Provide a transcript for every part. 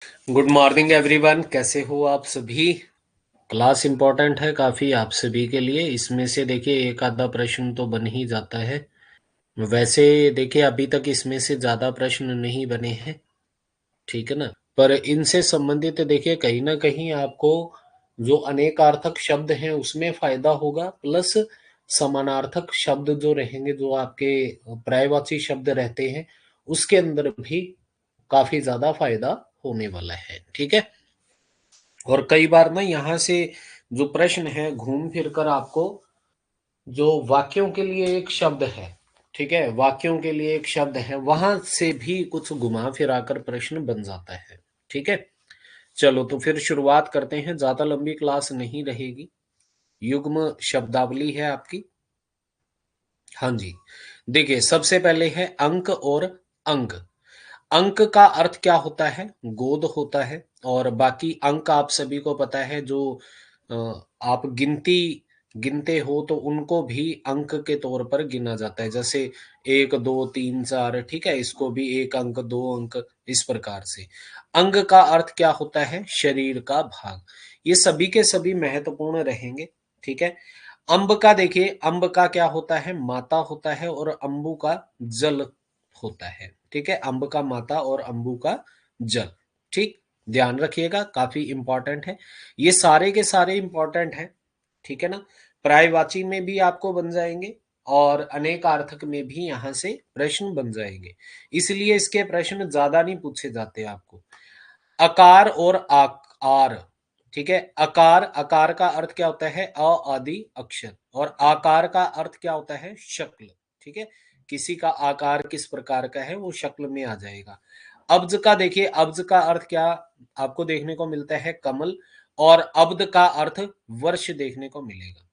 Good morning everyone, कैसे हो आप सभी। क्लास इंपॉर्टेंट है काफ़ी आप सभी के लिए। इसमें से देखिए एक आधा प्रश्न तो बन ही जाता है। वैसे देखिए अभी तक इसमें से ज़्यादा प्रश्न नहीं बने हैं, ठीक है ना। पर इनसे संबंधित देखिए कहीं ना कहीं आपको जो अनेकार्थक शब्द हैं उसमें फायदा होगा, प्लस समानार्थक शब्द जो रहेंगे, जो आपके पर्यायवाची शब्द रहते हैं, उसके अंदर भी काफ़ी ज़्यादा फायदा होने वाला है, ठीक है। और कई बार ना यहाँ से जो प्रश्न है घूम फिर कर आपको जो वाक्यों के लिए एक शब्द है, ठीक है, वाक्यों के लिए एक शब्द है, वहां से भी कुछ घुमा फिरा कर प्रश्न बन जाता है, ठीक है। चलो तो फिर शुरुआत करते हैं, ज्यादा लंबी क्लास नहीं रहेगी। युग्म शब्दावली है आपकी। हाँ जी, देखिए सबसे पहले है अंक और अंग। अंक का अर्थ क्या होता है? गोद होता है। और बाकी अंक आप सभी को पता है, जो अ, आप गिनती गिनते हो तो उनको भी अंक के तौर पर गिना जाता है। जैसे 1 2 3 4, ठीक है, इसको भी 1 अंक 2 अंक, इस प्रकार से। अंग का अर्थ क्या होता है? शरीर का भाग। ये सभी के सभी महत्वपूर्ण रहेंगे, ठीक है। अंब का देखिए, अंब का क्या होता है? माता होता है, और अंबु का जल होता है, ठीक है। अंब का माता और अंबु का जल, ठीक। ध्यान रखिएगा, काफी इंपॉर्टेंट है। ये सारे के सारे इंपॉर्टेंट हैं, ठीक है ना। पर्यायवाची में भी आपको बन जाएंगे और अनेकार्थक में भी यहां से प्रश्न बन जाएंगे, इसलिए इसके प्रश्न ज्यादा नहीं पूछे जाते आपको। अकार और आकार, ठीक है। अकार, अकार का अर्थ क्या होता है? अ आदि अक्षर। और आकार का अर्थ क्या होता है? शक्ल, ठीक है। किसी का आकार किस प्रकार का है वो शक्ल में आ जाएगा। अब्ज का देखिए, अब्ज का अर्थ क्या आपको देखने को मिलता है? कमल। और अब्द का अर्थ वर्ष देखने को मिलेगा।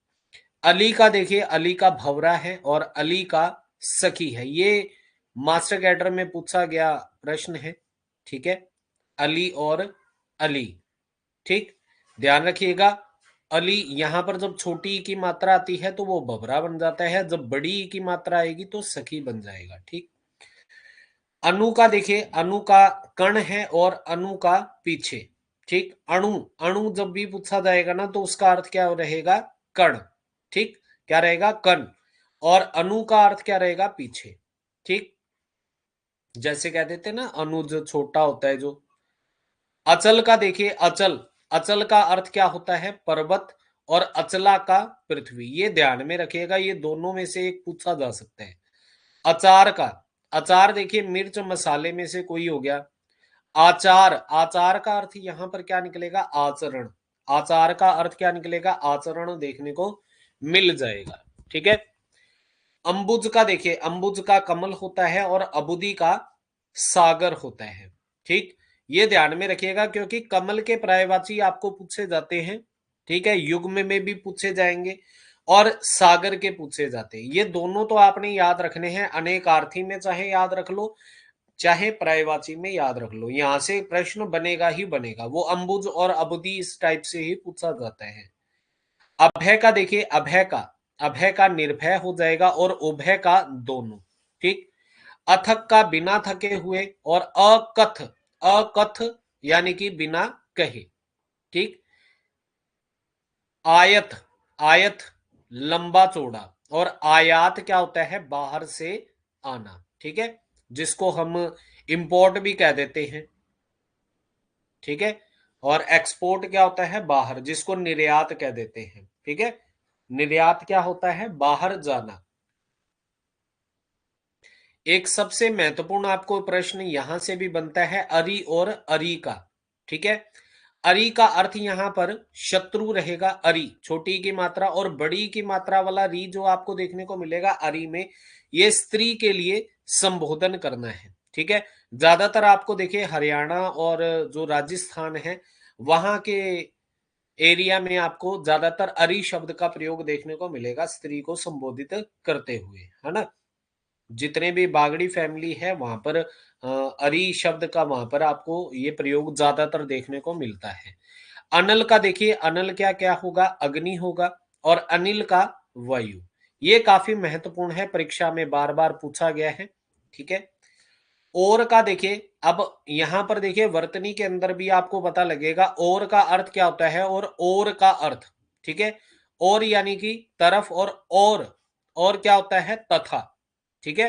अली का देखिए, अली का भवरा है और अली का सखी है। ये मास्टर कैडर में पूछा गया प्रश्न है, ठीक है। अली और अली, ठीक। ध्यान रखिएगा, अली यहां पर जब छोटी ई की मात्रा आती है तो वो भवरा बन जाता है, जब बड़ी ई की मात्रा आएगी तो सखी बन जाएगा, ठीक। अनु का देखिए, अनु का कण है और अनु का पीछे, ठीक। अणु, अणु जब भी पूछा जाएगा ना तो उसका अर्थ क्या रहेगा? कण, ठीक। क्या रहेगा? कण। और अनु का अर्थ क्या रहेगा? पीछे, ठीक। जैसे कह देते ना, अनु जो छोटा होता है जो। अचल का देखिए, अचल, अचल का अर्थ क्या होता है? पर्वत। और अचला का पृथ्वी। ये ध्यान में रखिएगा, ये दोनों में से एक पूछा जा सकता है। अचार का, अचार देखिए मिर्च मसाले में से कोई हो गया। आचार, आचार का अर्थ यहां पर क्या निकलेगा? आचरण। आचार का अर्थ क्या निकलेगा? आचरण देखने को मिल जाएगा, ठीक है। अंबुज का देखिए, अंबुज का कमल होता है और अबुदी का सागर होता है, ठीक। ये ध्यान में रखिएगा क्योंकि कमल के पर्यायवाची आपको पूछे जाते हैं, ठीक है। युग्म में भी पूछे जाएंगे और सागर के पूछे जाते हैं। ये दोनों तो आपने याद रखने हैं, अनेकार्थी में चाहे याद रख लो चाहे पर्यायवाची में याद रख लो, यहां से प्रश्न बनेगा ही बनेगा। वो अंबुज और अबुदी इस टाइप से ही पूछा जाता है। अभय का देखिए, अभय का, अभय का निर्भय हो जाएगा और उभय का दोनों, ठीक। अथक का बिना थके हुए। और अकथ, अकथ यानी कि बिना कहे, ठीक। आयत, आयत लंबा चौड़ा। और आयात क्या होता है? बाहर से आना, ठीक है, जिसको हम इंपोर्ट भी कह देते हैं, ठीक है। और एक्सपोर्ट क्या होता है? बाहर, जिसको निर्यात कह देते हैं, ठीक है। निर्यात क्या होता है? बाहर जाना। एक सबसे महत्वपूर्ण आपको प्रश्न यहां से भी बनता है, अरि और अरि का, ठीक है। अरि का अर्थ यहां पर शत्रु रहेगा। अरि छोटी की मात्रा और बड़ी की मात्रा वाला री जो आपको देखने को मिलेगा अरि में, ये स्त्री के लिए संबोधन करना है, ठीक है। ज्यादातर आपको देखिए हरियाणा और जो राजस्थान है वहां के एरिया में आपको ज्यादातर अरि शब्द का प्रयोग देखने को मिलेगा स्त्री को संबोधित करते हुए, है ना। जितने भी बागड़ी फैमिली है वहां पर अरि शब्द का वहां पर आपको ये प्रयोग ज्यादातर देखने को मिलता है। अनल का देखिए, अनल क्या क्या होगा? अग्नि होगा। और अनिल का वायु। ये काफी महत्वपूर्ण है, परीक्षा में बार बार पूछा गया है, ठीक है। और का देखिए, अब यहां पर देखिए वर्तनी के अंदर भी आपको पता लगेगा और का अर्थ क्या होता है और का अर्थ, ठीक है। और यानी कि तरफ, और क्या होता है तथा, ठीक है।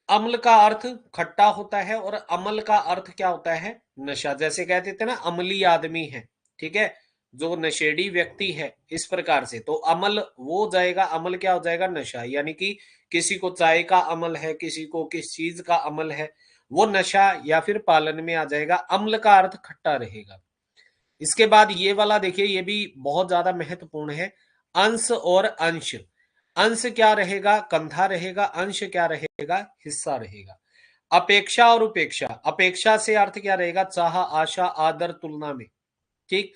अम्ल का अर्थ खट्टा होता है और अमल का अर्थ क्या होता है नशा, जैसे कहते थे ना अमली आदमी है, ठीक है, जो नशेड़ी व्यक्ति है, इस प्रकार से। तो अमल वो हो जाएगा, अमल क्या हो जाएगा नशा, यानी कि किसी को चाय का अमल है, किसी को किस चीज का अमल है, वो नशा या फिर पालन में आ जाएगा। अम्ल का अर्थ खट्टा रहेगा। इसके बाद ये वाला देखिए, ये भी बहुत ज्यादा महत्वपूर्ण है, अंश और अंश। अंश क्या रहेगा, कंधा रहेगा, अंश क्या रहेगा, हिस्सा रहेगा। अपेक्षा और उपेक्षा, अपेक्षा से अर्थ क्या रहेगा, चाह, आशा, आदर, तुलना में, ठीक।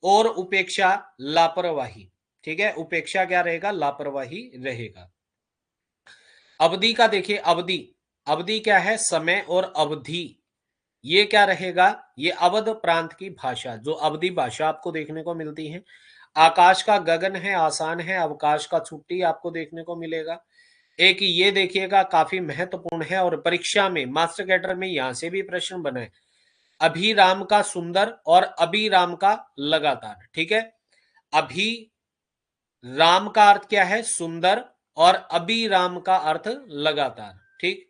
और उपेक्षा लापरवाही, ठीक है, उपेक्षा क्या रहेगा, लापरवाही रहेगा। अवधि का देखिए, अवधि, अवधि क्या है, समय, और अवधि ये क्या रहेगा, ये अवध प्रांत की भाषा, जो अवधी भाषा आपको देखने को मिलती है। आकाश का गगन है, आसान है, अवकाश का छुट्टी आपको देखने को मिलेगा। एक ये देखिएगा काफी महत्वपूर्ण है और परीक्षा में मास्टर कैडर में यहां से भी प्रश्न बना है, अभिराम का सुंदर और अभिराम का लगातार, ठीक है। अभी राम का अर्थ क्या है, सुंदर, और अभिराम का अर्थ लगातार, ठीक।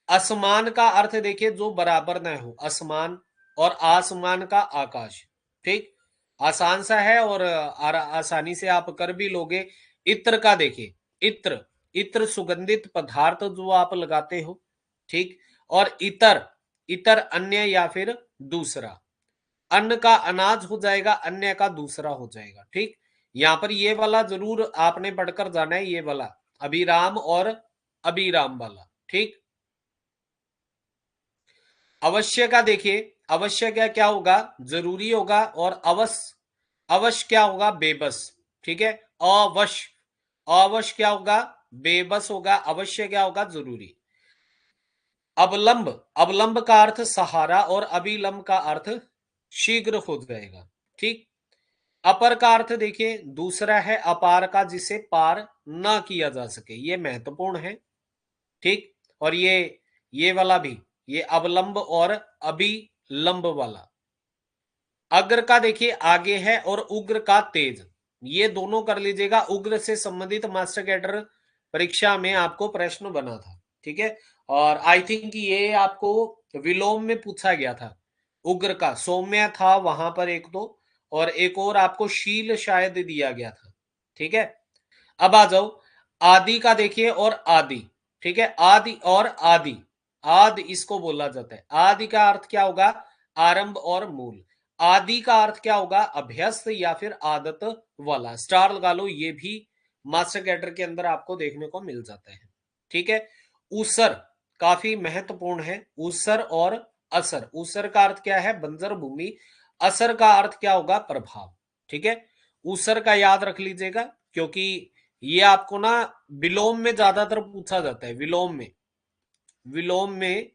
असमान का अर्थ देखिए, जो बराबर न हो, असमान, और आसमान का आकाश, ठीक। आसान सा है और आसानी से आप कर भी लोगे। इत्र का देखिए, इत्र, इत्र सुगंधित पदार्थ जो आप लगाते हो, ठीक। और इतर, इतर अन्य या फिर दूसरा। अन्न का अनाज हो जाएगा, अन्य का दूसरा हो जाएगा, ठीक। यहां पर ये वाला जरूर आपने पढ़कर जाना है, ये वाला अभिराम और अभिराम वाला, ठीक। अवश्य का देखिए, अवश्य क्या क्या होगा, जरूरी होगा, और अवश्य, अवश्य क्या होगा, बेबस, ठीक है। अवश्य, अवश्य क्या होगा, बेबस होगा। अवश्य क्या होगा, जरूरी। अवलंब, अवलंब का अर्थ सहारा, और अभिलंब का अर्थ शीघ्र हो जाएगा, ठीक। अपर का अर्थ देखिए, दूसरा है, अपार का जिसे पार ना किया जा सके, ये महत्वपूर्ण है, ठीक। और ये वाला भी, ये अवलंब और अभिलंब वाला। अग्र का देखिए आगे है, और उग्र का तेज, ये दोनों कर लीजिएगा। उग्र से संबंधित मास्टर कैडर परीक्षा में आपको प्रश्न बना था, ठीक है। और आई थिंक ये आपको विलोम में पूछा गया था। उग्र का सौम्य था वहां पर एक तो, और एक और आपको शील शायद दिया गया था, ठीक है। अब आ जाओ आदि का देखिए, और आदि, ठीक है, आदि और आदि, आदि इसको बोला जाता है। आदि का अर्थ क्या होगा, आरंभ और मूल। आदि का अर्थ क्या होगा, अभ्यस्त या फिर आदत वाला। स्टार लगा लो, ये भी मास्टर कैडर के अंदर आपको देखने को मिल जाता है, ठीक है। ऊसर काफी महत्वपूर्ण है, ऊसर और असर। ऊसर का अर्थ क्या है, बंजर भूमि। असर का अर्थ क्या होगा, प्रभाव, ठीक है। ऊसर का याद रख लीजिएगा, क्योंकि ये आपको ना विलोम में ज्यादातर पूछा जाता है, विलोम में, विलोम में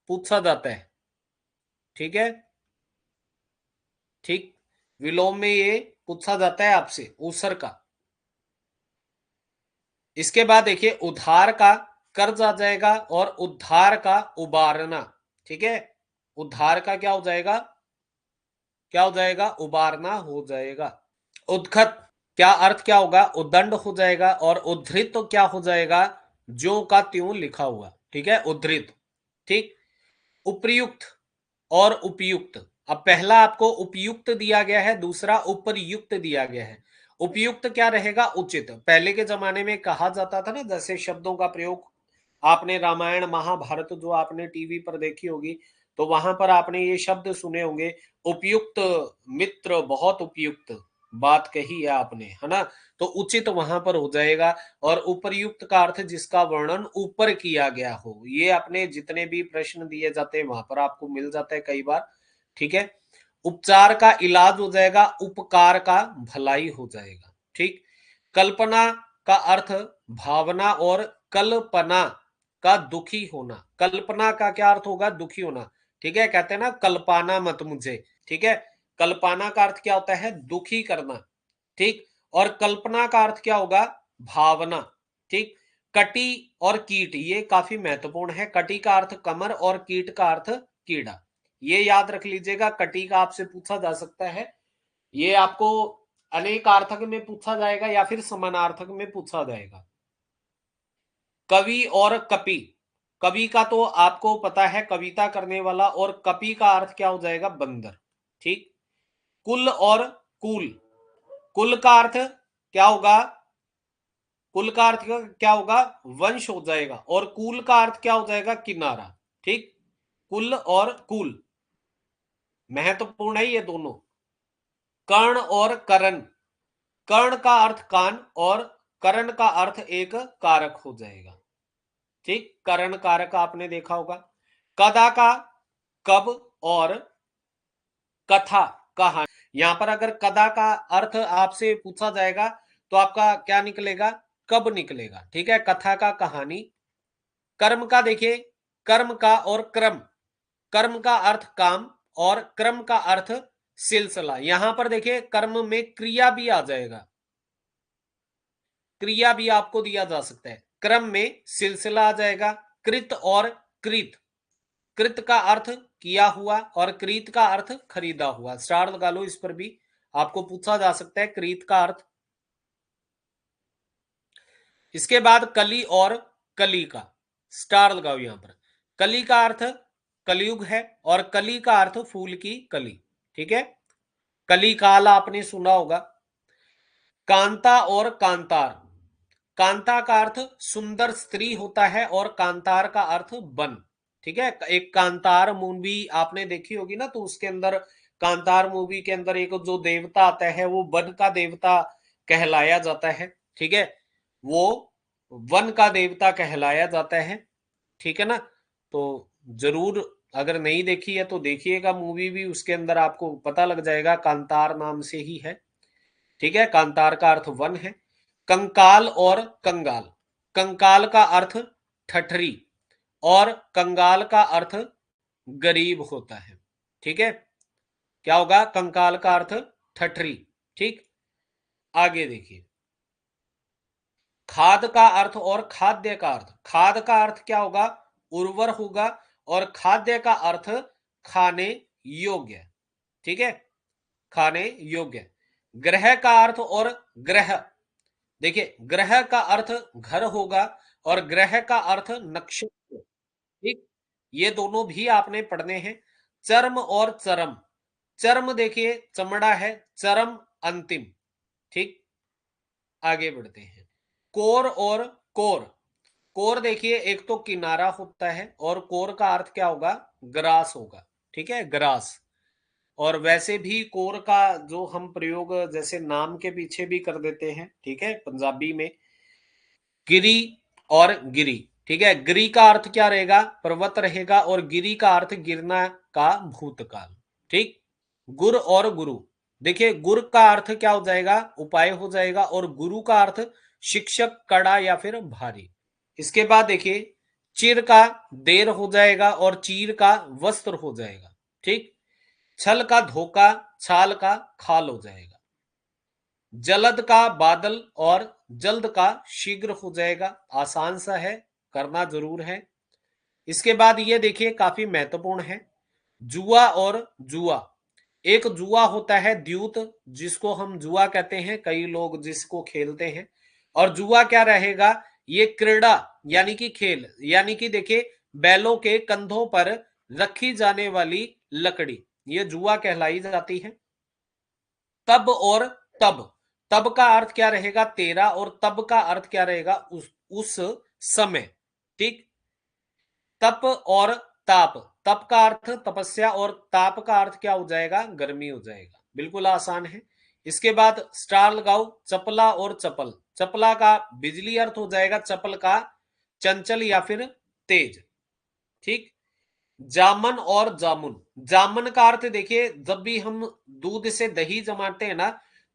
पूछा जाता है, ठीक है, ठीक। विलोम में ये पूछा जाता है आपसे ऊसर का। इसके बाद देखिए उधार का कर्ज आ जाएगा, और उद्धार का उबारना, ठीक है। उद्धार का क्या हो जाएगा, क्या हो जाएगा, उबारना हो जाएगा। उद्खत क्या अर्थ क्या होगा, उद्दंड हो जाएगा। और उद्धृत तो क्या हो जाएगा, ज्यों का त्यों लिखा हुआ, ठीक है, उद्धृत, ठीक। उपर्युक्त और उपयुक्त, अब पहला आपको उपयुक्त दिया गया है, दूसरा उपरयुक्त दिया गया है। उपयुक्त क्या रहेगा, उचित। पहले के जमाने में कहा जाता था ना, जैसे शब्दों का प्रयोग, आपने रामायण महाभारत जो आपने टीवी पर देखी होगी, तो वहां पर आपने ये शब्द सुने होंगे, उपयुक्त मित्र, बहुत उपयुक्त बात कही है आपने, है ना। तो उचित वहां पर हो जाएगा। और उपरयुक्त का अर्थ जिसका वर्णन ऊपर किया गया हो, ये अपने जितने भी प्रश्न दिए जाते हैं वहां पर आपको मिल जाता है कई बार, ठीक है। उपचार का इलाज हो जाएगा, उपकार का भलाई हो जाएगा, ठीक। कल्पना का अर्थ भावना, और कल्पना का दुखी होना। कल्पना का क्या अर्थ होगा, दुखी होना, ठीक है। कहते हैं ना कल्पाना मत मुझे, ठीक है। कल्पाना का अर्थ क्या होता है, दुखी करना, ठीक। और कल्पना का अर्थ क्या होगा, भावना, ठीक। कटी और कीट ये काफी महत्वपूर्ण है। कटी का अर्थ कमर और कीट का अर्थ कीड़ा, ये याद रख लीजिएगा। कटी का आपसे पूछा जा सकता है, ये आपको अनेकार्थक में पूछा जाएगा या फिर समानार्थक में पूछा जाएगा। कवि और कपि, कवि का तो आपको पता है कविता करने वाला, और कपि का अर्थ क्या हो जाएगा, बंदर। ठीक। कुल और कुल, कुल का अर्थ क्या होगा, कुल का अर्थ क्या होगा, वंश हो जाएगा, और कुल का अर्थ क्या हो जाएगा, किनारा। ठीक। कुल और कुल महत्वपूर्ण है ये दोनों। कर्ण और करण, कर्ण का अर्थ कान और करण का अर्थ एक कारक हो जाएगा। ठीक, करण कारक आपने देखा होगा। कदा का कब और कथा कहानी, यहां पर अगर कदा का अर्थ आपसे पूछा जाएगा तो आपका क्या निकलेगा, कब निकलेगा। ठीक है, कथा का कहानी। कर्म का देखिए, कर्म का और क्रम, कर्म का अर्थ काम और क्रम का अर्थ सिलसिला। यहां पर देखिए कर्म में क्रिया भी आ जाएगा, क्रिया भी आपको दिया जा सकता है। क्रम में सिलसिला आ जाएगा। कृत और कृत, कृत का अर्थ किया हुआ और कृत का अर्थ खरीदा हुआ। स्टार लगा लो इस पर भी, आपको पूछा जा सकता है कृत का अर्थ। इसके बाद कली और कली का, स्टार लगाओ यहां पर। कली का अर्थ कलयुग है और कली का अर्थ फूल की कली। ठीक है, कली काल आपने सुना होगा। कांता और कांतार, कांता का अर्थ सुंदर स्त्री होता है और कांतार का अर्थ वन। ठीक है, एक कांतार मूवी आपने देखी होगी ना, तो उसके अंदर कांतार मूवी के अंदर एक जो देवता आता है वो वन का देवता कहलाया जाता है। ठीक है, वो वन का देवता कहलाया जाता है। ठीक है ना, तो जरूर अगर नहीं देखी है तो देखिएगा मूवी भी, उसके अंदर आपको पता लग जाएगा, कांतार नाम से ही है। ठीक है, कांतार का अर्थ वन है। कंकाल और कंगाल, कंकाल का अर्थ ठठरी और कंगाल का अर्थ गरीब होता है। ठीक है, क्या होगा, कंकाल का अर्थ ठठरी। ठीक, आगे देखिए। खाद का अर्थ और खाद्य का अर्थ, खाद का अर्थ क्या होगा, उर्वर होगा, और खाद्य का अर्थ खाने योग्य। ठीक है, खाने योग्य। ग्रह का अर्थ और ग्रह, देखिए ग्रह का अर्थ घर होगा और ग्रह का अर्थ नक्षत्र। ठीक, ये दोनों भी आपने पढ़ने हैं। चर्म और चरम, चर्म देखिए चमड़ा है, चरम अंतिम। ठीक, आगे बढ़ते हैं। कोर और कोर, कोर देखिए एक तो किनारा होता है और कोर का अर्थ क्या होगा, ग्रास होगा। ठीक है, ग्रास। और वैसे भी कोर का जो हम प्रयोग जैसे नाम के पीछे भी कर देते हैं, ठीक है, पंजाबी में गिरी और गिरी। ठीक है, गिरी का अर्थ क्या रहेगा, पर्वत रहेगा, और गिरी का अर्थ गिरना का भूतकाल। ठीक, गुर और गुरु, देखिए गुर का अर्थ क्या हो जाएगा, उपाय हो जाएगा, और गुरु का अर्थ शिक्षक, कड़ा या फिर भारी। इसके बाद देखिए चिर का देर हो जाएगा और चीर का वस्त्र हो जाएगा। ठीक, छल का धोखा, छाल का खाल हो जाएगा। जलद का बादल और जल्द का शीघ्र हो जाएगा। आसान सा है, करना जरूर है। इसके बाद ये देखिए काफी महत्वपूर्ण है, जुआ और जुआ। एक जुआ होता है द्यूत, जिसको हम जुआ कहते हैं, कई लोग जिसको खेलते हैं। और जुआ क्या रहेगा, ये क्रीड़ा यानी कि खेल, यानी कि देखिए बैलों के कंधों पर रखी जाने वाली लकड़ी, ये जुआ कहलाई जाती है। तब और तब, तब का अर्थ क्या रहेगा, तेरा, और तब का अर्थ क्या रहेगा, उस समय। ठीक, तप और ताप, तप का अर्थ तपस्या और ताप का अर्थ क्या हो जाएगा, गर्मी हो जाएगा। बिल्कुल आसान है। इसके बाद स्टार लगाओ, चपला और चपल, चपला का बिजली अर्थ हो जाएगा, चपल का चंचल या फिर तेज। ठीक, जामन और जामुन, जामन का अर्थ देखिए जब भी हम दूध से दही जमाते हैं ना,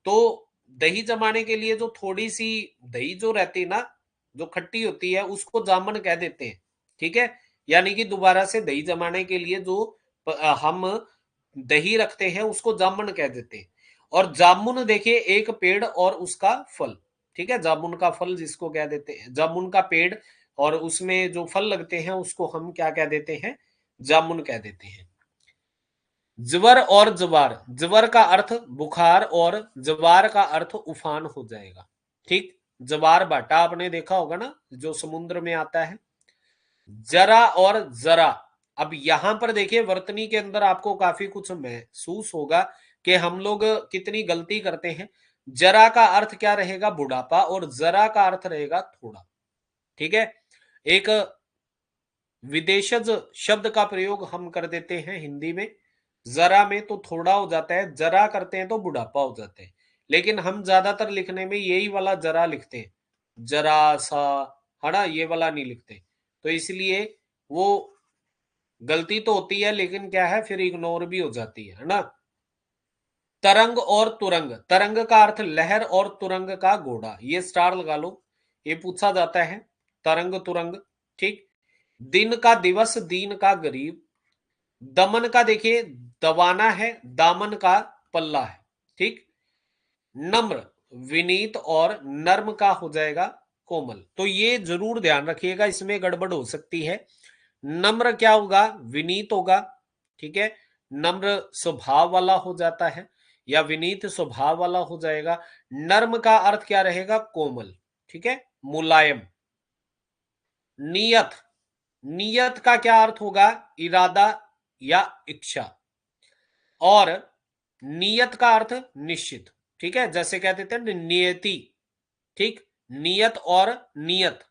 तो दही जमाने के लिए जो थोड़ी सी दही जो रहती है ना, जो खट्टी होती है, उसको जामन कह देते हैं। ठीक है, यानी कि दोबारा से दही जमाने के लिए जो हम दही रखते हैं उसको जामन कह देते हैं। और जामुन देखिए एक पेड़ और उसका फल। ठीक है, जामुन का फल जिसको कह देते हैं, जामुन का पेड़, और उसमें जो फल लगते हैं उसको हम क्या कह देते हैं, जामुन कह देते हैं। ज्वर और जवार, ज्वर का अर्थ बुखार और जवार का अर्थ उफान हो जाएगा। ठीक, जवार भाटा आपने देखा होगा ना, जो समुद्र में आता है। जरा और जरा, अब यहां पर देखिए वर्तनी के अंदर आपको काफी कुछ महसूस होगा कि हम लोग कितनी गलती करते हैं। जरा का अर्थ क्या रहेगा, बुढ़ापा, और जरा का अर्थ रहेगा थोड़ा। ठीक है, एक विदेशज शब्द का प्रयोग हम कर देते हैं हिंदी में, जरा में तो थोड़ा हो जाता है, जरा करते हैं तो बुढ़ापा हो जाते हैं, लेकिन हम ज्यादातर लिखने में यही वाला जरा लिखते हैं, जरा सा, है ना, ये वाला नहीं लिखते। तो इसलिए वो गलती तो होती है, लेकिन क्या है, फिर इग्नोर भी हो जाती है ना। तरंग और तुरंग, तरंग का अर्थ लहर और तुरंग का घोड़ा, ये स्टार लगा लो, ये पूछा जाता है, तरंग तुरंग। ठीक, दिन का दिवस, दीन का गरीब, दमन का देखिए दबाना है, दामन का पल्ला है। ठीक, नम्र विनीत, और नर्म का हो जाएगा कोमल। तो ये जरूर ध्यान रखिएगा, इसमें गड़बड़ हो सकती है। नम्र क्या होगा, विनीत होगा। ठीक है, नम्र स्वभाव वाला हो जाता है, या विनीत स्वभाव वाला हो जाएगा। नर्म का अर्थ क्या रहेगा, कोमल। ठीक है, मुलायम। नियत, नियत का क्या अर्थ होगा, इरादा या इच्छा। और नियत का अर्थ निश्चित। ठीक है, जैसे कह देते हैं नियति। ठीक, नियत और नियत।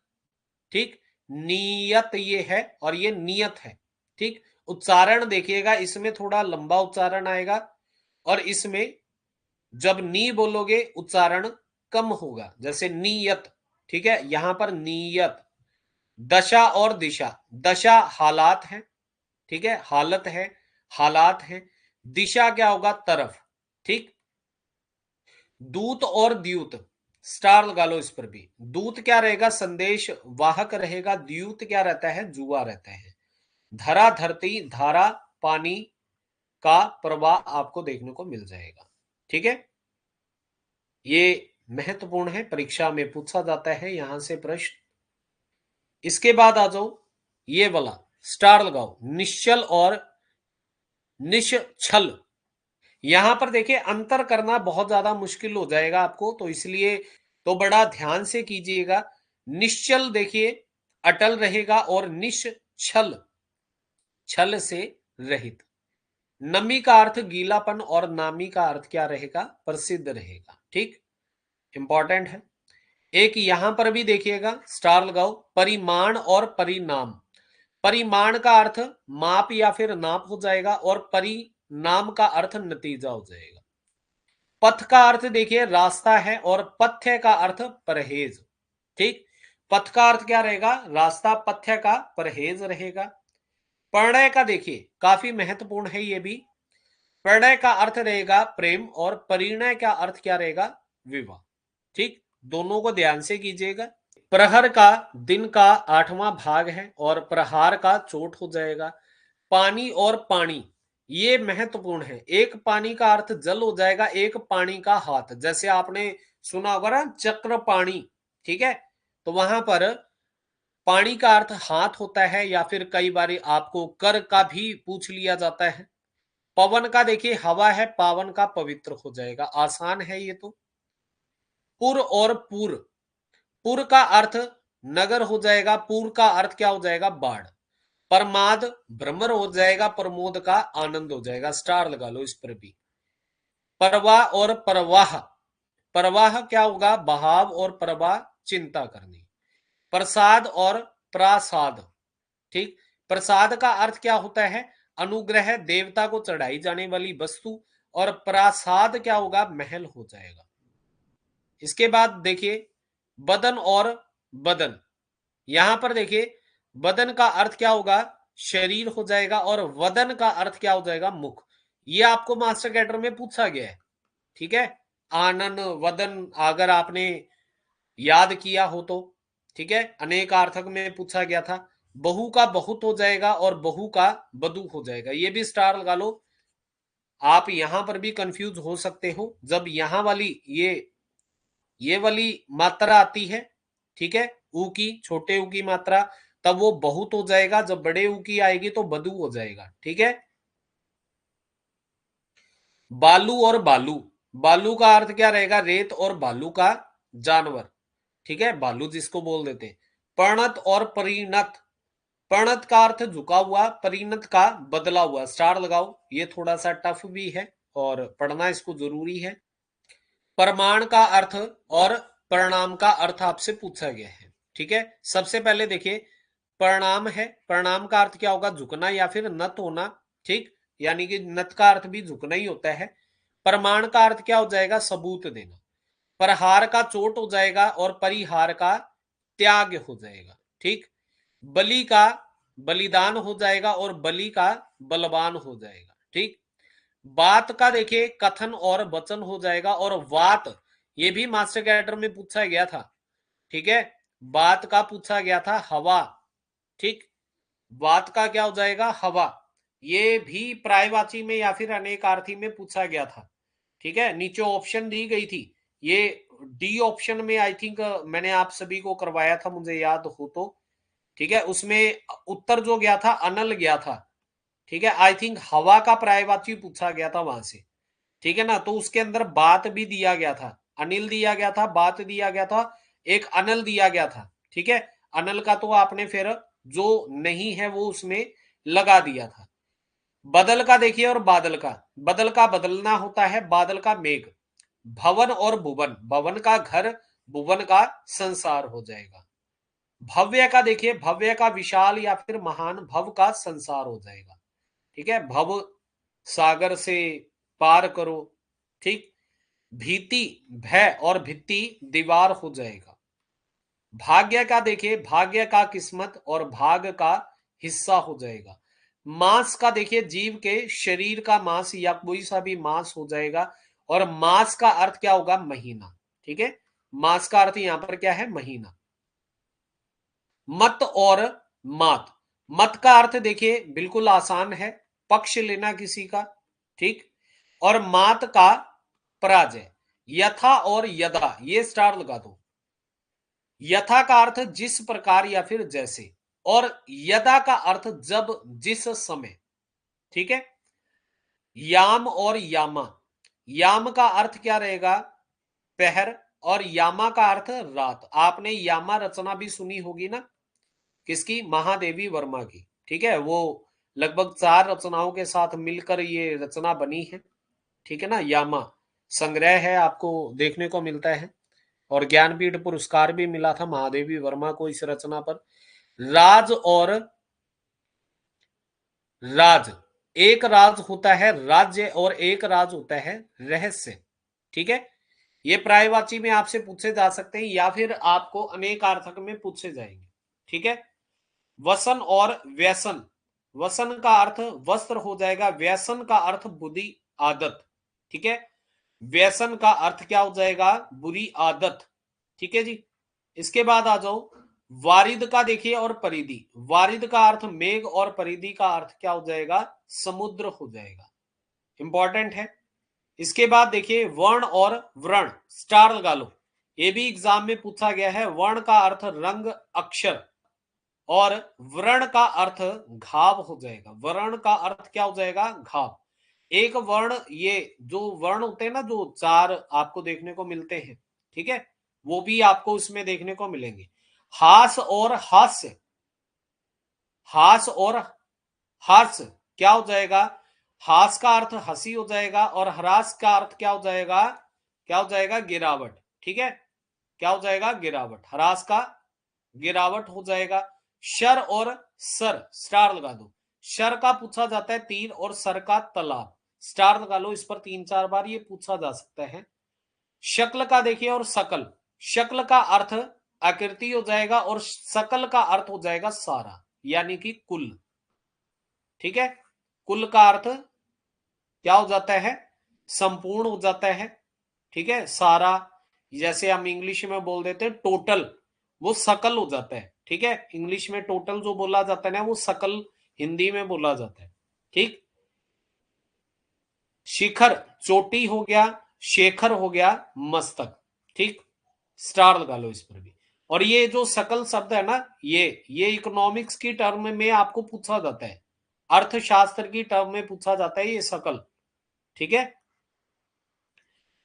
ठीक, नियत ये है और ये नियत है। ठीक, उच्चारण देखिएगा, इसमें थोड़ा लंबा उच्चारण आएगा, और इसमें जब नी बोलोगे उच्चारण कम होगा, जैसे नियत। ठीक है, यहां पर नियत। दशा और दिशा, दशा हालात है, ठीक है, हालत है, हालात है। दिशा क्या होगा, तरफ। ठीक, दूत और द्यूत, स्टार लगा लो इस पर भी। दूत क्या रहेगा, संदेश वाहक रहेगा। द्यूत क्या रहता है, जुआ रहता है। धरा धरती, धारा पानी का प्रवाह आपको देखने को मिल जाएगा। ठीक है, ये महत्वपूर्ण है, परीक्षा में पूछा जाता है यहां से प्रश्न। इसके बाद आ जाओ, ये वाला स्टार लगाओ, निश्चल और निश्छल। यहां पर देखिए अंतर करना बहुत ज्यादा मुश्किल हो जाएगा आपको, तो इसलिए तो बड़ा ध्यान से कीजिएगा। निश्चल देखिए अटल रहेगा, और निश्छल छल से रहित। नमी का अर्थ गीलापन, और नामी का अर्थ क्या रहेगा, प्रसिद्ध रहेगा। ठीक, इंपॉर्टेंट है। एक यहां पर भी देखिएगा, स्टार लगाओ, परिमाण और परिणाम। परिमाण का अर्थ माप या फिर नाप हो जाएगा, और परिणाम का अर्थ नतीजा हो जाएगा। पथ का अर्थ देखिए रास्ता है, और पथ्य का अर्थ परहेज। ठीक, पथ का अर्थ क्या रहेगा, रास्ता, पथ्य का परहेज रहेगा। परिणय का देखिए काफी महत्वपूर्ण है ये भी। परिणय का अर्थ रहेगा प्रेम, और परिणय का अर्थ क्या रहेगा, विवाह। ठीक, दोनों को ध्यान से कीजिएगा। प्रहर का दिन का 8वां भाग है, और प्रहार का चोट हो जाएगा। पानी और पानी, ये महत्वपूर्ण है। एक पानी का अर्थ जल हो जाएगा, एक पानी का हाथ, जैसे आपने सुना होगा ना चक्र पाणी। ठीक है, तो वहां पर पानी का अर्थ हाथ होता है, या फिर कई बार आपको कर का भी पूछ लिया जाता है। पवन का देखिए हवा है, पावन का पवित्र हो जाएगा। आसान है ये तो। पुर और पुर, पुर का अर्थ नगर हो जाएगा, पुर का अर्थ क्या हो जाएगा, बाढ़। प्रमाद भ्रमर हो जाएगा, प्रमोद का आनंद हो जाएगा। स्टार लगा लो इस पर भी। परवाह और परवाह, परवाह क्या होगा, बहाव, और प्रवाह चिंता करनी। प्रसाद और प्रासाद। ठीक, प्रसाद का अर्थ क्या होता है, अनुग्रह, देवता को चढ़ाई जाने वाली वस्तु। और प्रासाद क्या होगा, महल हो जाएगा। इसके बाद देखिए बदन और बदन, यहां पर देखिए बदन का अर्थ क्या होगा, शरीर हो जाएगा, और वदन का अर्थ क्या हो जाएगा, मुख। ये आपको मास्टर कैडर में पूछा गया है। ठीक है, आनन वदन अगर आपने याद किया हो तो। ठीक है, अनेक अर्थक में पूछा गया था। बहु का बहुत हो जाएगा, और बहु का बदु हो जाएगा। ये भी स्टार लगा लो। आप यहां पर भी कंफ्यूज हो सकते हो, जब यहां वाली ये ये वाली मात्रा आती है, ठीक है, ऊ की, छोटे ऊ की मात्रा, तब वो बहुत हो जाएगा, जब बड़े ऊ की आएगी तो बदू हो जाएगा, ठीक है। बालू और बालू, बालू का अर्थ क्या रहेगा, रेत, और बालू का जानवर, ठीक है, बालू जिसको बोल देते हैं। परिणत और परिणत, परिणत का अर्थ झुका हुआ, परिणत का बदला हुआ, स्टार लगाओ, ये थोड़ा सा टफ भी है और पढ़ना इसको जरूरी है। प्रमाण का अर्थ और परिणाम का अर्थ आपसे पूछा गया है, ठीक है। सबसे पहले देखिए, परिणाम है, परिणाम का अर्थ क्या होगा, झुकना या फिर नत होना, ठीक, यानी कि नत का अर्थ भी झुकना ही होता है। प्रमाण का अर्थ क्या हो जाएगा, सबूत देना। प्रहार का चोट हो जाएगा और परिहार का त्याग हो जाएगा, ठीक। बलि का बलिदान हो जाएगा और बलि का बलवान हो जाएगा, ठीक। बात का देखिए कथन और वचन हो जाएगा, और वात ये भी मास्टर कैडर में पूछा गया था, ठीक है, बात का पूछा गया था हवा, ठीक, बात का क्या हो जाएगा, हवा। ये भी प्रायवाची में या फिर अनेकार्थी में पूछा गया था, ठीक है। नीचे ऑप्शन दी गई थी, ये डी ऑप्शन में आई थिंक मैंने आप सभी को करवाया था, मुझे याद हो तो, ठीक है। उसमें उत्तर जो गया था अनल गया था, ठीक है। आई थिंक हवा का पर्यायवाची पूछा गया था वहां से, ठीक है ना। तो उसके अंदर बात भी दिया गया था, अनिल दिया गया था, बात दिया गया था, एक अनल दिया गया था, ठीक है। अनल का तो आपने फिर जो नहीं है वो उसमें लगा दिया था। बदल का देखिए और बादल का, बदल का बदलना होता है, बादल का मेघ। भवन और भुवन, भवन का घर, भुवन का संसार हो जाएगा। भव्य का देखिए, भव्य का विशाल या फिर महान, भव का संसार हो जाएगा, ठीक है। भव सागर से पार करो, ठीक। भीति भय और भित्ति दीवार हो जाएगा। भाग्य का देखिए, भाग्य का किस्मत और भाग का हिस्सा हो जाएगा। मांस का देखिए, जीव के शरीर का मांस या कोई सा भी मांस हो जाएगा, और मास का अर्थ क्या होगा, महीना, ठीक है। मास का अर्थ यहां पर क्या है, महीना। मत और मात, मत का अर्थ देखिए बिल्कुल आसान है, पक्ष लेना किसी का, ठीक। और मात का पराजय। यथा और यदा, ये स्टार लगा दो। यथा का अर्थ जिस प्रकार या फिर जैसे, और यदा का अर्थ जब, जिस समय, ठीक है। याम और यामा, याम का अर्थ क्या रहेगा, पहर, और यामा का अर्थ रात। आपने यामा रचना भी सुनी होगी ना, किसकी, महादेवी वर्मा की, ठीक है। वो लगभग 4 रचनाओं के साथ मिलकर ये रचना बनी है, ठीक है ना। यामा संग्रह है, आपको देखने को मिलता है, और ज्ञानपीठ पुरस्कार भी मिला था महादेवी वर्मा को इस रचना पर। राज और राज, एक राज होता है राज्य, और एक राज होता है रहस्य, ठीक है। ये प्रायवाची में आपसे पूछे जा सकते हैं, या फिर आपको अनेकार्थक में पूछे जाएंगे, ठीक है। वसन और व्यसन, वसन का अर्थ वस्त्र हो जाएगा, व्यसन का अर्थ बुरी आदत, ठीक है। व्यसन का अर्थ क्या हो जाएगा, बुरी आदत, ठीक है जी। इसके बाद आ जाओ, वारिद का देखिए और परिधि, वारिद का अर्थ मेघ और परिधि का अर्थ क्या हो जाएगा, समुद्र हो जाएगा, इंपॉर्टेंट है। इसके बाद देखिए वर्ण और व्रण, स्टार लगा लो, ये भी एग्जाम में पूछा गया है। वर्ण का अर्थ रंग, अक्षर, और वर्ण का अर्थ घाव हो जाएगा। वर्ण का अर्थ क्या हो जाएगा, घाव। एक वर्ण, ये जो वर्ण होते हैं ना, जो 4 आपको देखने को मिलते हैं, ठीक है, वो भी आपको इसमें देखने को मिलेंगे। हास और हास्य, हास और हर्ष क्या हो जाएगा, हास का अर्थ हंसी हो जाएगा, और हरास का अर्थ क्या हो जाएगा, क्या हो जाएगा, गिरावट, ठीक है। क्या हो जाएगा, गिरावट, हरास का गिरावट हो जाएगा। शर और सर, स्टार लगा दो। शर का पूछा जाता है तीर, और सर का तालाब, स्टार लगा लो, इस पर 3-4 बार ये पूछा जा सकता है। शक्ल का देखिए और सकल, शक्ल का अर्थ आकृति हो जाएगा, और सकल का अर्थ हो जाएगा सारा, यानी कि कुल, ठीक है। कुल का अर्थ क्या हो जाता है, संपूर्ण हो जाता है, ठीक है, सारा। जैसे हम इंग्लिश में बोल देते हैं टोटल, वो सकल हो जाता है, ठीक है। इंग्लिश में टोटल जो बोला जाता है ना, वो सकल हिंदी में बोला जाता है, ठीक। शिखर चोटी हो गया, शेखर हो गया मस्तक, ठीक। स्टार लगा लो इस पर भी। और ये जो सकल शब्द है ना, ये इकोनॉमिक्स की टर्म में आपको पूछा जाता है, अर्थशास्त्र की टर्म में पूछा जाता है ये सकल। ठीक है।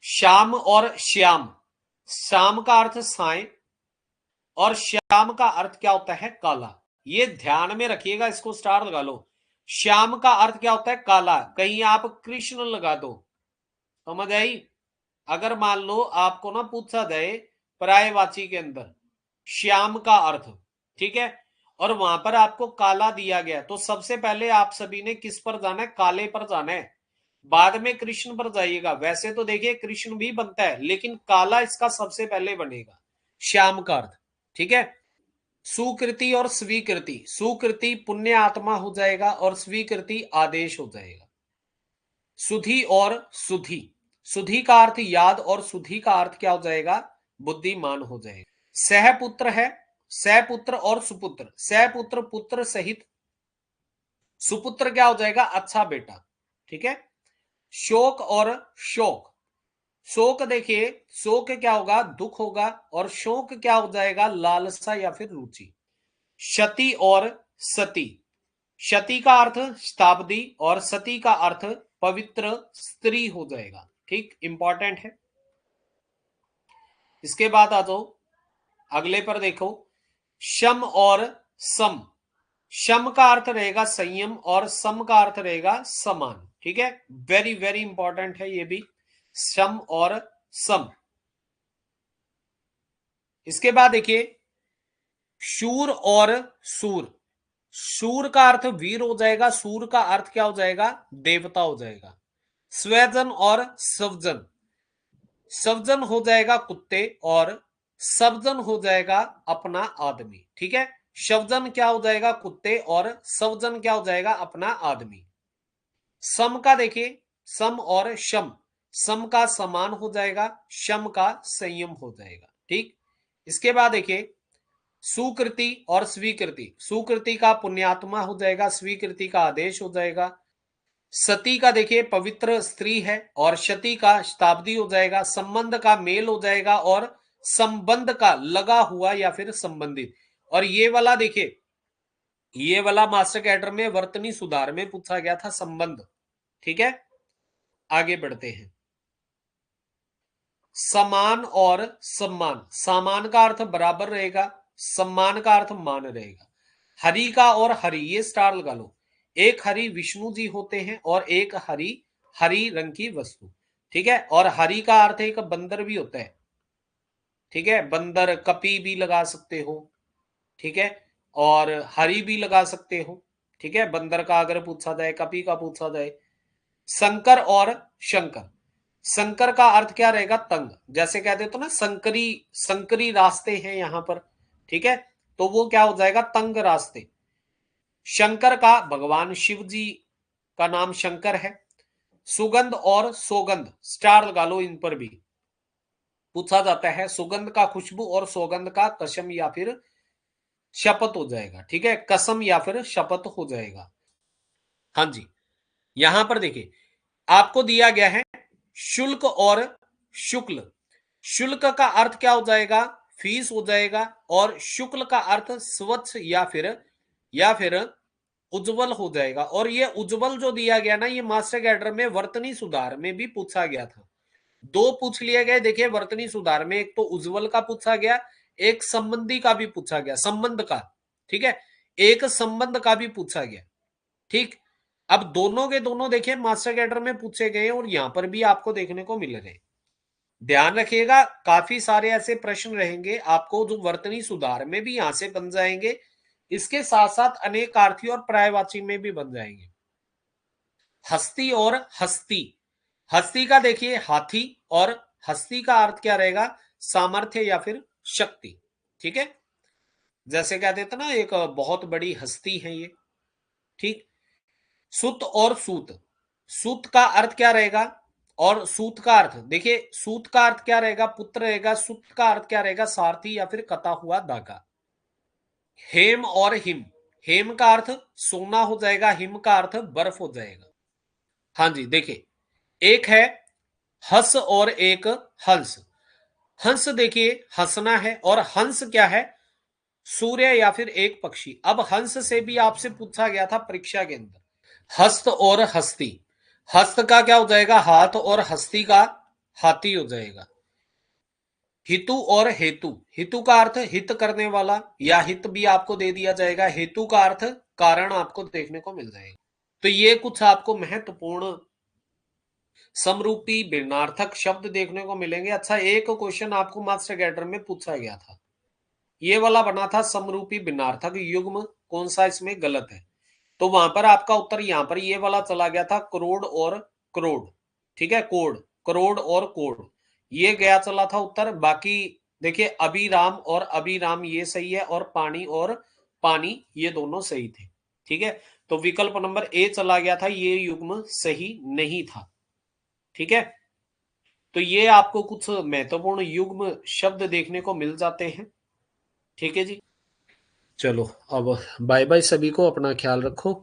श्याम और श्याम, श्याम का अर्थ साय और श्याम का अर्थ क्या होता है काला। ये ध्यान में रखिएगा, इसको स्टार लगा लो। श्याम का अर्थ क्या होता है काला, कहीं आप कृष्ण लगा दो, समझ आई। अगर मान लो आपको ना पूछा जाए पर्यायवाची के अंदर श्याम का अर्थ, ठीक है, और वहां पर आपको काला दिया गया, तो सबसे पहले आप सभी ने किस पर जाना है, काले पर जाना है, बाद में कृष्ण पर जाइएगा। वैसे तो देखिए कृष्ण भी बनता है, लेकिन काला इसका सबसे पहले बनेगा, श्याम का अर्थ। ठीक है। सुकृति और स्वीकृति, सुकृति पुण्य आत्मा हो जाएगा और स्वीकृति आदेश हो जाएगा। सुधि और सुधि, सुधि का अर्थ याद और सुधि का अर्थ क्या हो जाएगा, बुद्धिमान हो जाएगा। सहपुत्र है, सहपुत्र और सुपुत्र, सहपुत्र पुत्र सहित, सुपुत्र क्या हो जाएगा अच्छा बेटा। ठीक है। शोक और शोक, शोक देखिए शोक क्या होगा दुख होगा, और शोक क्या हो जाएगा लालसा या फिर रुचि। क्षति और सती, क्षति का अर्थ शताब्दी और सती का अर्थ पवित्र स्त्री हो जाएगा। ठीक, इंपॉर्टेंट है। इसके बाद आ जाओ अगले पर, देखो शम और सम, शम का अर्थ रहेगा संयम और सम का अर्थ रहेगा समान। ठीक है, वेरी वेरी इंपॉर्टेंट है ये भी, शम और सम। इसके बाद देखिए शूर और सूर, शूर का अर्थ वीर हो जाएगा, सूर का अर्थ क्या हो जाएगा देवता हो जाएगा। स्वजन और सवजन, सवजन हो जाएगा कुत्ते और सवजन हो जाएगा अपना आदमी। ठीक है, शवजन क्या हो जाएगा कुत्ते और सवजन क्या हो जाएगा अपना आदमी। सम का देखिए सम और शम, सम का समान हो जाएगा, शम का संयम हो जाएगा। ठीक। इसके बाद देखिए सुकृति और स्वीकृति, सुकृति का पुण्यात्मा हो जाएगा, स्वीकृति का आदेश हो जाएगा। सती का देखिए पवित्र स्त्री है और शती का शताब्दी हो जाएगा, संबंध का मेल हो जाएगा और संबंध का लगा हुआ या फिर संबंधित। और ये वाला देखिए, ये वाला मास्टर कैडर में वर्तनी सुधार में पूछा गया था संबंध। ठीक है, आगे बढ़ते हैं। समान और सम्मान, समान का अर्थ बराबर रहेगा, सम्मान का अर्थ मान रहेगा। हरि का और हरि, ये स्टार लगा लो। एक हरि विष्णु जी होते हैं और एक हरि हरी रंग की वस्तु। ठीक है, और हरि का अर्थ एक बंदर भी होता है। ठीक है, बंदर कपी भी लगा सकते हो। ठीक है, और हरि भी लगा सकते हो। ठीक है, बंदर का अगर पूछा जाए, कपी का पूछा जाए। शंकर और शंकर, शंकर का अर्थ क्या रहेगा तंग, जैसे कहते तो ना संकरी, संकरी रास्ते हैं यहां पर। ठीक है, तो वो क्या हो जाएगा तंग रास्ते। शंकर का भगवान शिव जी का नाम शंकर है। सुगंध और सौगंध, स्टार लगा लो इन पर भी, पूछा जाता है सुगंध का खुशबू और सौगंध का कसम या फिर शपथ हो जाएगा। ठीक है, कसम या फिर शपथ हो जाएगा। हाँ जी, यहां पर देखिए आपको दिया गया है शुल्क और शुक्ल, शुल्क का अर्थ क्या हो जाएगा फीस हो जाएगा, और शुक्ल का अर्थ स्वच्छ या फिर उज्जवल हो जाएगा। और ये उज्जवल जो दिया गया ना, ये मास्टर कैडर में वर्तनी सुधार में भी पूछा गया था। दो पूछ लिए गए देखिए वर्तनी सुधार में, एक तो उज्जवल का पूछा गया, एक संबंधी का भी पूछा गया, संबंध का। ठीक है, एक संबंध का भी पूछा गया। ठीक, अब दोनों के दोनों देखिए मास्टर कैडर में पूछे गए और यहां पर भी आपको देखने को मिल रहे। ध्यान रखिएगा काफी सारे ऐसे प्रश्न रहेंगे आपको जो वर्तनी सुधार में भी यहां से बन जाएंगे, इसके साथ साथ अनेकार्थी और पर्यायवाची में भी बन जाएंगे। हस्ती और हस्ती, हस्ती का देखिए हाथी और हस्ती का अर्थ क्या रहेगा सामर्थ्य या फिर शक्ति। ठीक है, जैसे क्या देते ना एक बहुत बड़ी हस्ती है ये। ठीक, सुत और सूत, सूत का अर्थ क्या रहेगा, और सूत का अर्थ देखिए सूत का अर्थ क्या रहेगा पुत्र रहेगा, सूत का अर्थ क्या रहेगा सारथी या फिर कटा हुआ धागा। हेम और हिम, हेम का अर्थ सोना हो जाएगा, हिम का अर्थ बर्फ हो जाएगा। हाँ जी, देखिए एक है हस और एक हंस, हंस देखिए हंसना है, और हंस क्या है, सूर्य या फिर एक पक्षी। अब हंस से भी आपसे पूछा गया था परीक्षा के अंदर, हस्त और हस्ती। हस्त का क्या हो जाएगा, हाथ, और हस्ती का हाथी हो जाएगा। हितु और हेतु, हितु का अर्थ हित करने वाला, या हित भी आपको दे दिया जाएगा। हेतु का अर्थ कारण आपको देखने को मिल जाएगा। तो ये कुछ आपको महत्वपूर्ण समरूपी भिन्नार्थक शब्द देखने को मिलेंगे। अच्छा, एक क्वेश्चन आपको मास्टर कैडर में पूछा गया था, ये वाला बना था समरूपी भिन्नार्थक युग्म कौन सा इसमें गलत है। तो वहां पर आपका उत्तर यहां पर ये वाला चला गया था, करोड़ और करोड़। ठीक है, कोड, करोड़ और कोड, ये गया चला था उत्तर। बाकी देखिए अभिराम और अभिराम ये सही है, और पानी और पानी ये दोनों सही थे। ठीक है, तो विकल्प नंबर ए चला गया था, ये युग्म सही नहीं था। ठीक है, तो ये आपको कुछ महत्वपूर्ण युग्म शब्द देखने को मिल जाते हैं। ठीक है जी, चलो अब बाय बाय, सभी को अपना ख्याल रखो।